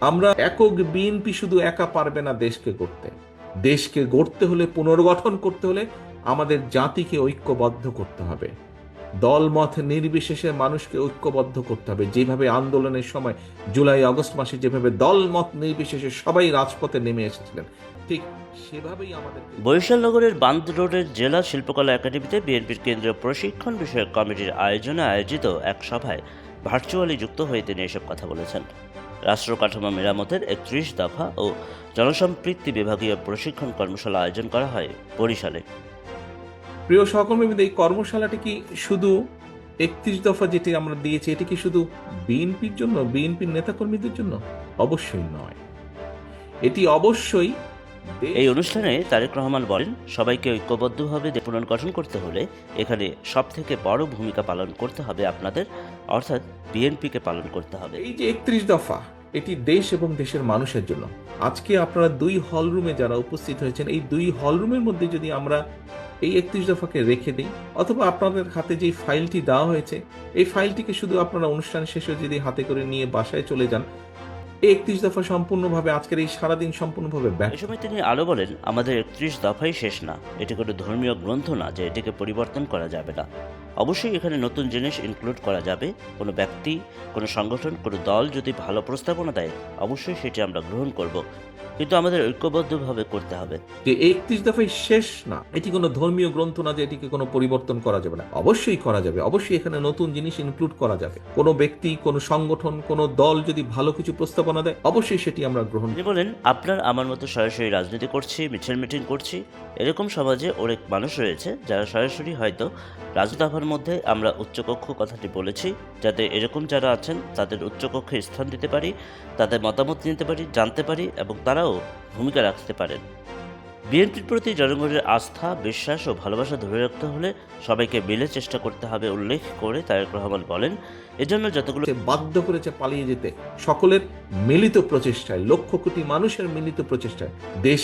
আমরা একক বিএনপি শুধু একা পারবে না দেশকে গড়তে। দেশকে গড়তে হলে, পুনর্গঠন করতে হলে আমাদের জাতিকে ঐক্যবদ্ধ করতে হবে। দলমত নির্বিশেষে মানুষকে ঐক্যবদ্ধ করতে হবে। যেভাবে আন্দোলনের সময় জুলাই আগস্ট মাসে যেভাবে দলমত নির্বিশেষে সবাই রাজপথে নেমে এসেছিলেন, ঠিক সেভাবেই আমাদের। বরিশাল নগরের বান্দ রোডের জেলা শিল্পকলা একাডেমিতে বিএনপির কেন্দ্রীয় প্রশিক্ষণ বিষয়ক কমিটির আয়োজনে আয়োজিত এক সভায় ভার্চুয়ালি যুক্ত হয়ে তিনি এসব কথা বলেছেন। রাষ্ট্র কাঠামো মেরামতের 31 দফা ও জনসম্পৃক্তি বিভাগীয় প্রশিক্ষণ কর্মশালা আয়োজন করা হয় বরিশালে। প্রিয় সহকর্মীবৃন্দ, এই কর্মশালাটি কি শুধু 31 দফা যেটি আমরা দিয়েছি, এটি কি শুধু বিএনপির জন্য, বিএনপির নেতাকর্মীদের জন্য? অবশ্যই নয়। এটি অবশ্যই এই অনুষ্ঠানে তারেক রহমান বলেন, সবাইকে ঐক্যবদ্ধভাবে পুনর্গঠন করতে হলে এখানে সবথেকে বড় ভূমিকা পালন করতে হবে আপনাদের, অর্থাৎ বিএনপিকে পালন করতে হবে। এই যে 31 দফা, এটি দেশ এবং দেশের মানুষের জন্য। আজকে আপনারা 2 হল রুমে যারা উপস্থিত হয়েছেন, এই 2 হল রুমের মধ্যে যদি আমরা এই 31 দফাকে রেখে দিই, অথবা আপনাদের হাতে যে ফাইলটি দেওয়া হয়েছে, এই ফাইলটিকে শুধু আপনারা অনুষ্ঠান শেষে যদি হাতে করে নিয়ে বাসায় চলে যান, এই 31 দফা সম্পূর্ণভাবে আজকের এই সারাদিন সম্পূর্ণভাবে এই সময় তিনি আরও বলেন, আমাদের 31 দফাই শেষ না, এটি কোনো ধর্মীয় গ্রন্থ না যে এটিকে পরিবর্তন করা যাবে না। অবশ্যই এখানে নতুন জিনিস ইনক্লুড করা যাবে। কোনো ব্যক্তি, কোনো সংগঠন, কোনো দল যদি ভালো প্রস্তাবনা দেয়, অবশ্যই সেটি আমরা গ্রহণ করব, কিন্তু আমাদের ঐক্যবদ্ধভাবে করতে হবে। যে 31 দফাই শেষ না, এটি কোনো ধর্মীয় গ্রন্থ না যে এটিকে কোনো পরিবর্তন করা যাবে না। অবশ্যই করা যাবে, অবশ্যই এখানে নতুন জিনিস ইনক্লুড করা যাবে। কোনো ব্যক্তি, কোনো সংগঠন, কোনো দল যদি ভালো কিছু প্রস্তাবনা দেয়, অবশ্যই সেটি আমরা গ্রহণ। তিনি বলেন, আপনার আমার মতো সরাসরি রাজনীতি করছি, মিছিল মিটিং করছি, এরকম সমাজে অনেক মানুষ রয়েছে যারা সরাসরি হয়তো রাজনীতির মধ্যে আমরা উচ্চকক্ষ কথাটি বলেছি, যাতে এরকম যারা আছেন তাদের উচ্চকক্ষে স্থান দিতে পারি, তাদের মতামত নিতে পারি, জানতে পারি এবং তারাও ভূমিকা রাখতে পারেন। বিএনপির প্রতি জনগণের আস্থা, বিশ্বাস ও ভালোবাসা ধরে রাখতে হলে সবাইকে মিলে চেষ্টা করতে হবে উল্লেখ করে তারেক রহমান বলেন, এজন্য যতগুলো বাধ্য করেছে পালিয়ে যেতে সকলের মিলিত প্রচেষ্টায়, লক্ষ কোটি মানুষের মিলিত প্রচেষ্টায় দেশ